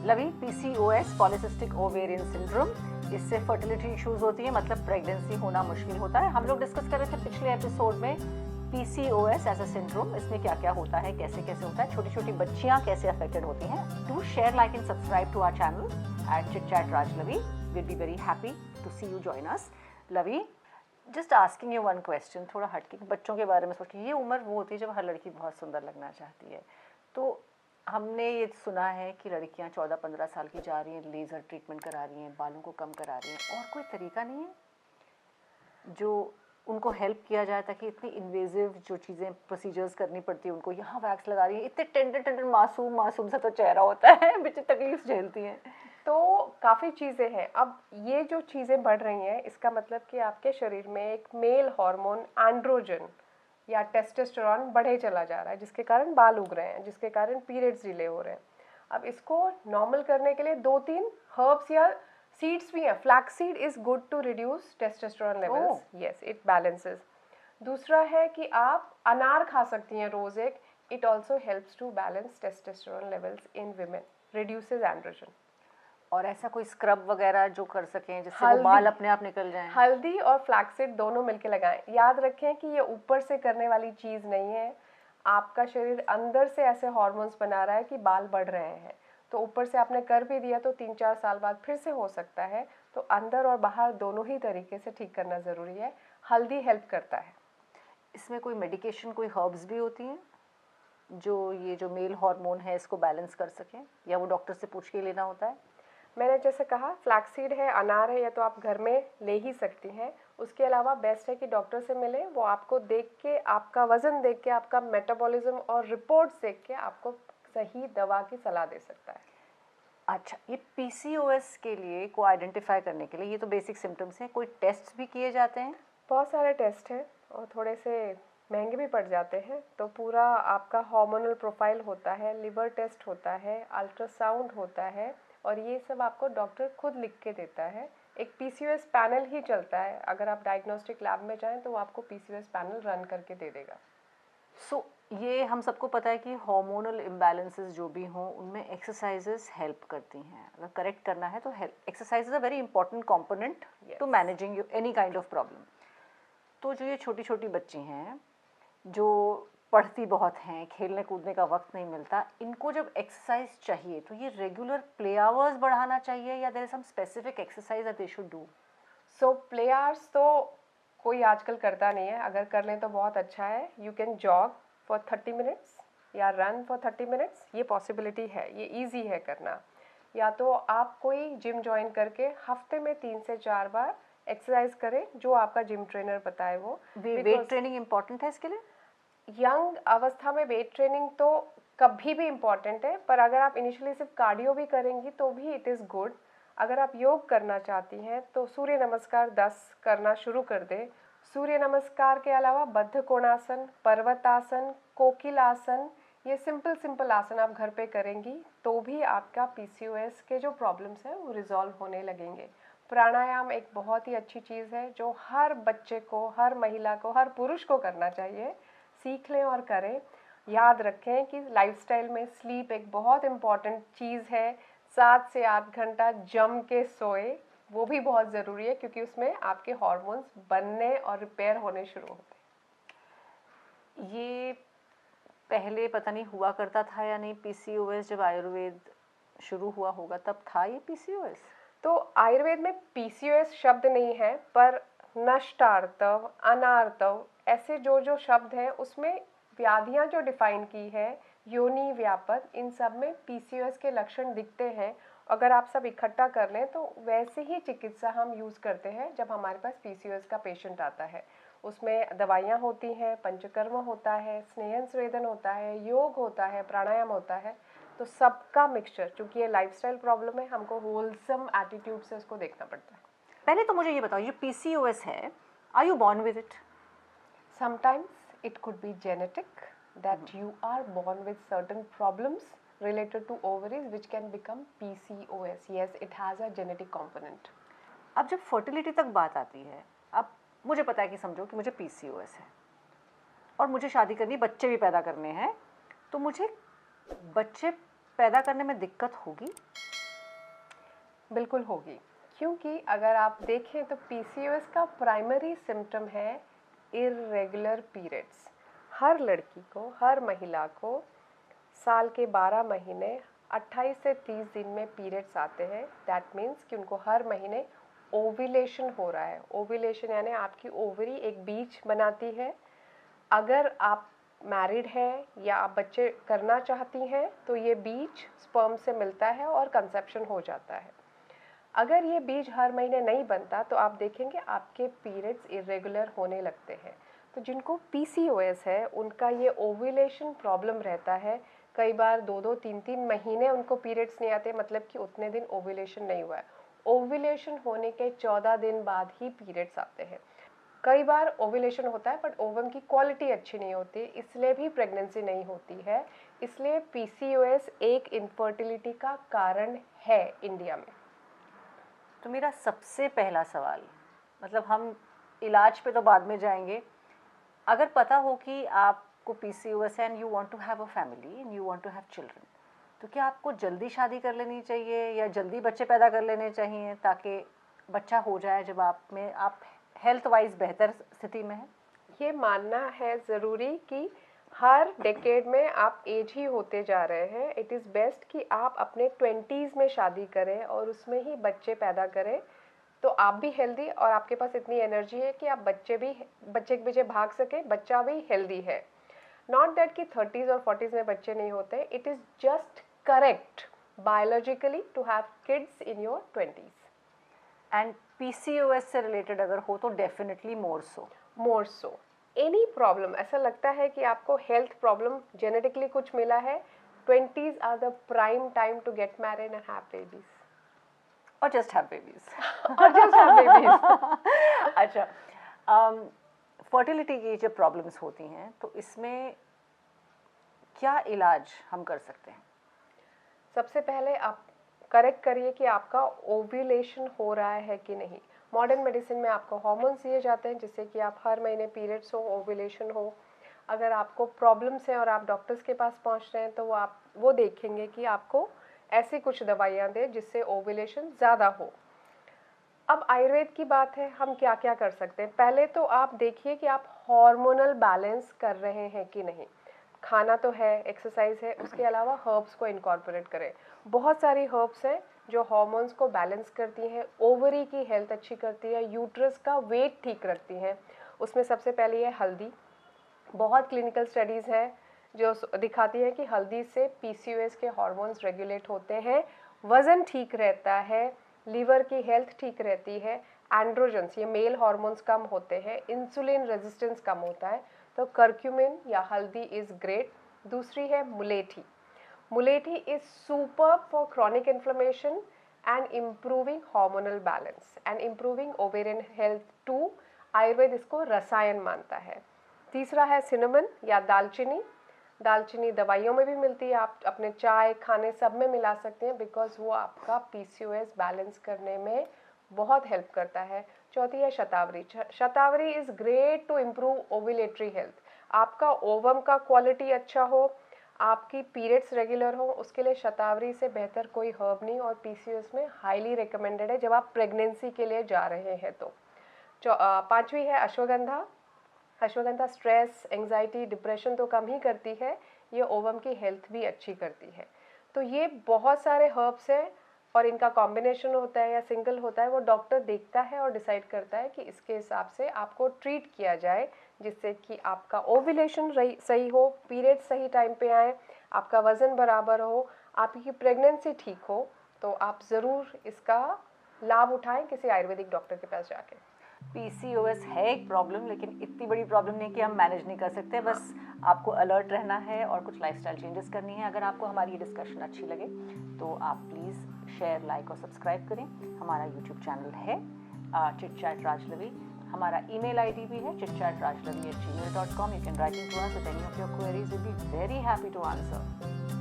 लवी, PCOS polycystic ovarian syndrome, इससे fertility issues होती है, मतलब प्रेगनेंसी होना मुश्किल होता है। हम लोग डिस्कस कर रहे थे पिछले एपिसोड में PCOS एज अ सिंड्रोम, इसमें क्या क्या होता है, कैसे कैसे होता है, छोटी छोटी बच्चियां कैसे अफेक्टेड होती हैं। Do share, like and subscribe to our channel at chit chat Raj Lovey. Will be very happy to see you join us. Lovey, just asking you one question, थोड़ा हटके बच्चों के बारे में सोचिए। ये उम्र वो होती है जब हर लड़की बहुत सुंदर लगना चाहती है। तो हमने ये सुना है कि लड़कियां 14-15 साल की जा रही हैं, लेज़र ट्रीटमेंट करा रही हैं, बालों को कम करा रही हैं, और कोई तरीका नहीं है जो उनको हेल्प किया जाए, ताकि इतनी इन्वेजिव जो चीज़ें प्रोसीजर्स करनी पड़ती है उनको, यहाँ वैक्स लगा रही है, इतने टेंडर टेंडर मासूम सा तो चेहरा होता है, बच्चे तकलीफ झेलती हैं। तो काफ़ी चीज़ें हैं। अब ये जो चीज़ें बढ़ रही हैं, इसका मतलब कि आपके शरीर में एक मेल हार्मोन एंड्रोजन या टेस्टोस्टेरोन बढ़े चला जा रहा है, जिसके कारण बाल उग रहे हैं, जिसके कारण पीरियड्स डिले हो रहे हैं। अब इसको नॉर्मल करने के लिए 2-3 हर्ब्स या सीड्स भी हैं। Flax seed is good to reduce testosterone levels. Yes, it balances. दूसरा है कि आप अनार खा सकती हैं रोज़ एक। It also helps to balance testosterone levels in women, reduces androgen. और ऐसा कोई स्क्रब वगैरह जो कर सकें जिससे वो बाल अपने आप निकल जाएं? हल्दी और फ्लैक्सीड दोनों मिलके लगाएं। याद रखें कि ये ऊपर से करने वाली चीज़ नहीं है। आपका शरीर अंदर से ऐसे हार्मोन्स बना रहा है कि बाल बढ़ रहे हैं। तो ऊपर से आपने कर भी दिया तो 3-4 साल बाद फिर से हो सकता है। तो अंदर और बाहर दोनों ही तरीके से ठीक करना ज़रूरी है। हल्दी हेल्प करता है। इसमें कोई मेडिकेशन, कोई हर्ब्स भी होती हैं जो ये जो मेल हार्मोन है इसको बैलेंस कर सकें, या वो डॉक्टर से पूछ के लेना होता है? मैंने जैसे कहा, फ्लैक्सीड है, अनार है, या तो आप घर में ले ही सकती हैं। उसके अलावा बेस्ट है कि डॉक्टर से मिलें। वो आपको देख के, आपका वज़न देख के, आपका मेटाबॉलिज्म और रिपोर्ट्स देख के आपको सही दवा की सलाह दे सकता है। अच्छा, ये PCOS के लिए को आइडेंटिफाई करने के लिए, ये तो बेसिक सिम्टम्स हैं, कोई टेस्ट भी किए जाते हैं? बहुत सारे टेस्ट हैं और थोड़े से महंगे भी पड़ जाते हैं। तो पूरा आपका हार्मोनल प्रोफाइल होता है, लिवर टेस्ट होता है, अल्ट्रासाउंड होता है, और ये सब आपको डॉक्टर खुद लिख के देता है। एक PCOS पैनल ही चलता है। अगर आप डायग्नोस्टिक लैब में जाएं तो वो आपको PCOS पैनल रन करके दे देगा। ये हम सबको पता है कि हार्मोनल इम्बैलेंसेस जो भी हों उनमें एक्सरसाइजेस हेल्प करती हैं। अगर करेक्ट करना है तो exercise is a very important component to managing any kind of problem. तो जो ये छोटी छोटी बच्ची हैं जो पढ़ती बहुत हैं, खेलने कूदने का वक्त नहीं मिलता, इनको जब एक्सरसाइज चाहिए तो ये रेगुलर प्ले आवर्स बढ़ाना चाहिए, या there is some specific exercise that they should do? So play hours तो कोई आजकल करता नहीं है। अगर कर लें तो बहुत अच्छा है। You can jog for 30 minutes या रन फॉर 30 मिनट्स। ये पॉसिबिलिटी है, ये ईजी है करना। या तो आप कोई जिम ज्वाइन करके हफ्ते में 3 से 4 बार एक्सरसाइज करें, जो आपका जिम ट्रेनर बताए वो। वेट ट्रेनिंग इंपॉर्टेंट है इसके लिए? यंग अवस्था में वेट ट्रेनिंग तो कभी भी इम्पॉर्टेंट है, पर अगर आप इनिशियली सिर्फ कार्डियो भी करेंगी तो भी इट इज़ गुड। अगर आप योग करना चाहती हैं तो सूर्य नमस्कार 10 करना शुरू कर दें। सूर्य नमस्कार के अलावा बद्ध कोणासन, पर्वतासन, कोकिलासन, ये सिंपल आसन आप घर पे करेंगी तो भी आपका PCOS के जो प्रॉब्लम्स हैं वो रिजॉल्व होने लगेंगे। प्राणायाम एक बहुत ही अच्छी चीज़ है जो हर बच्चे को, हर महिला को, हर पुरुष को करना चाहिए। सीख लें और करें। याद रखें कि लाइफस्टाइल में स्लीप एक बहुत इम्पॉर्टेंट चीज़ है। 7 से 8 घंटा जम के सोए, वो भी बहुत ज़रूरी है, क्योंकि उसमें आपके हार्मोन्स बनने और रिपेयर होने शुरू होते हैं। ये पहले पता नहीं हुआ करता था या नहीं PCOS, जब आयुर्वेद शुरू हुआ होगा तब था ये PCOS? तो आयुर्वेद में PCOS शब्द नहीं है, पर नष्टार्तव, अनार्तव, ऐसे जो शब्द हैं उसमें व्याधियां जो डिफाइन की है, योनि व्यापक, इन सब में PCOS के लक्षण दिखते हैं। अगर आप सब इकट्ठा कर लें तो वैसे ही चिकित्सा हम यूज़ करते हैं जब हमारे पास PCOS का पेशेंट आता है। उसमें दवाइयाँ होती हैं, पंचकर्म होता है, स्नेहन स्वेदन होता है, योग होता है, प्राणायाम होता है। तो सबका मिक्सचर, क्योंकि ये लाइफस्टाइल प्रॉब्लम है, हमको होलसम एटीट्यूड से इसको देखना पड़ता है। पहले तो मुझे ये बताओ, ये PCOS है, are you born with it? Sometimes it could be genetic, that you are born with certain problems related to ovaries which can become PCOS. Yes, it has a genetic component. अब जब fertility तक बात आती है, अब मुझे पता है कि समझो कि मुझे PCOS है और मुझे शादी करनी, बच्चे भी पैदा करने हैं, तो मुझे बच्चे पैदा करने में दिक्कत होगी? बिल्कुल होगी, क्योंकि अगर आप देखें तो पीसीओएस का प्राइमरी सिम्टम है इर्रेगुलर पीरियड्स। हर लड़की को, हर महिला को साल के 12 महीने 28 से 30 दिन में पीरियड्स आते हैं। दैट मीन्स कि उनको हर महीने ओव्यूलेशन हो रहा है। ओव्यूलेशन यानी आपकी ओवरी एक बीज बनाती है। अगर आप मैरिड हैं या आप बच्चे करना चाहती हैं तो ये बीज स्पर्म से मिलता है और कंसेप्शन हो जाता है। अगर ये बीज हर महीने नहीं बनता तो आप देखेंगे आपके पीरियड्स इरेगुलर होने लगते हैं। तो जिनको पीसीओएस है उनका ये ओव्यूलेशन प्रॉब्लम रहता है। कई बार 2-2, 3-3 महीने उनको पीरियड्स नहीं आते, मतलब कि उतने दिन ओव्यूलेशन नहीं हुआ है। ओव्यूलेशन होने के 14 दिन बाद ही पीरियड्स आते हैं। कई बार ओव्यूलेशन होता है बट ओवम की क्वालिटी अच्छी नहीं होती, इसलिए भी प्रेगनेंसी नहीं होती है। इसलिए पीसीओएस एक इनफर्टिलिटी का कारण है इंडिया में। तो मेरा सबसे पहला सवाल, मतलब हम इलाज पे तो बाद में जाएंगे, अगर पता हो कि आपको पीसीओएस है and you want to have a family and you want to have children, तो क्या आपको जल्दी शादी कर लेनी चाहिए या जल्दी बच्चे पैदा कर लेने चाहिए ताकि बच्चा हो जाए जब आप हेल्थ वाइज बेहतर स्थिति में हैं? ये मानना है ज़रूरी कि हर डेकेड में आप एज ही होते जा रहे हैं। इट इज़ बेस्ट कि आप अपने 20s में शादी करें और उसमें ही बच्चे पैदा करें, तो आप भी हेल्दी और आपके पास इतनी एनर्जी है कि आप बच्चे के पीछे भाग सकें, बच्चा भी हेल्दी है। नॉट दैट कि 30s और 40s में बच्चे नहीं होते। It is just correct biologically to have kids in your 20s। And PCOS से रिलेटेड अगर हो तो definitely more so any problem, ऐसा लगता है कि आपको हेल्थ प्रॉब्लम जेनेटिकली कुछ मिला है, 20s are the prime time to get married and have babies और जस्ट हैव बेबीज अच्छा, फर्टिलिटी की जब प्रॉब्लम्स होती हैं तो इसमें क्या इलाज हम कर सकते हैं? सबसे पहले आप करेक्ट करिए कि आपका ओव्यूलेशन हो रहा है कि नहीं। मॉडर्न मेडिसिन में आपको हार्मोन्स दिए जाते हैं जिससे कि आप हर महीने पीरियड्स हो, ओव्यूलेशन हो। अगर आपको प्रॉब्लम्स हैं और आप डॉक्टर्स के पास पहुंच रहे हैं तो वो देखेंगे कि आपको ऐसी कुछ दवाइयां दें जिससे ओव्यूलेशन ज़्यादा हो। अब आयुर्वेद की बात है, हम क्या क्या कर सकते हैं। पहले तो आप देखिए कि आप हार्मोनल बैलेंस कर रहे हैं कि नहीं। खाना तो है, एक्सरसाइज है, उसके अलावा हर्ब्स को इनकॉर्पोरेट करें। बहुत सारी हर्ब्स हैं जो हार्मोन्स को बैलेंस करती हैं, ओवरी की हेल्थ अच्छी करती है, यूट्रस का वेट ठीक रखती हैं। उसमें सबसे पहले है हल्दी। बहुत क्लिनिकल स्टडीज़ हैं जो दिखाती है कि हल्दी से पीसीओएस के हार्मोन्स रेगुलेट होते हैं, वज़न ठीक रहता है, लीवर की हेल्थ ठीक रहती है, एंड्रोजन्स ये मेल हार्मोन्स कम होते हैं, इंसुलिन रेजिस्टेंस कम होता है। तो करक्यूमिन या हल्दी इज़ ग्रेट। दूसरी है मुलेठी। Mulethi is super for chronic inflammation and improving hormonal balance and improving ovarian health too. Ayurveda इसको रसायन मानता है। तीसरा है सिनेमन या दालचीनी। दालचीनी दवाइयों में भी मिलती है, आप अपने चाय खाने सब में मिला सकते हैं बिकॉज वो आपका पीसीओएस बैलेंस करने में बहुत हेल्प करता है। चौथी है शतावरी। Shatavari is great to improve ovulatory health. आपका ओवम का क्वालिटी अच्छा हो, आपकी पीरियड्स रेगुलर हो, उसके लिए शतावरी से बेहतर कोई हर्ब नहीं और पीसीओएस में हाईली रिकमेंडेड है जब आप प्रेगनेंसी के लिए जा रहे हैं तो। पांचवी है ashwagandha. Ashwagandha stress, anxiety, depression तो कम ही करती है, ये ओवम की हेल्थ भी अच्छी करती है। तो ये बहुत सारे हर्ब्स हैं और इनका कॉम्बिनेशन होता है या सिंगल होता है, वो डॉक्टर देखता है और डिसाइड करता है कि इसके हिसाब से आपको ट्रीट किया जाए जिससे कि आपका ओव्यूलेशन सही हो, पीरियड सही टाइम पे आए, आपका वज़न बराबर हो, आपकी प्रेगनेंसी ठीक हो। तो आप ज़रूर इसका लाभ उठाएं किसी आयुर्वेदिक डॉक्टर के पास जाके। पीसीओएस है एक प्रॉब्लम, लेकिन इतनी बड़ी प्रॉब्लम नहीं कि हम मैनेज नहीं कर सकते। बस आपको अलर्ट रहना है और कुछ लाइफस्टाइल चेंजेस करनी है। अगर आपको हमारी ये डिस्कशन अच्छी लगे तो आप प्लीज़ शेयर, लाइक और सब्सक्राइब करें। हमारा यूट्यूब चैनल है चिट चैट राजलवी। हमारा ईमेल आईडी भी है chitchatrajlavi@gmail.com. You can write into us with any of your queries. We'll be very happy to answer.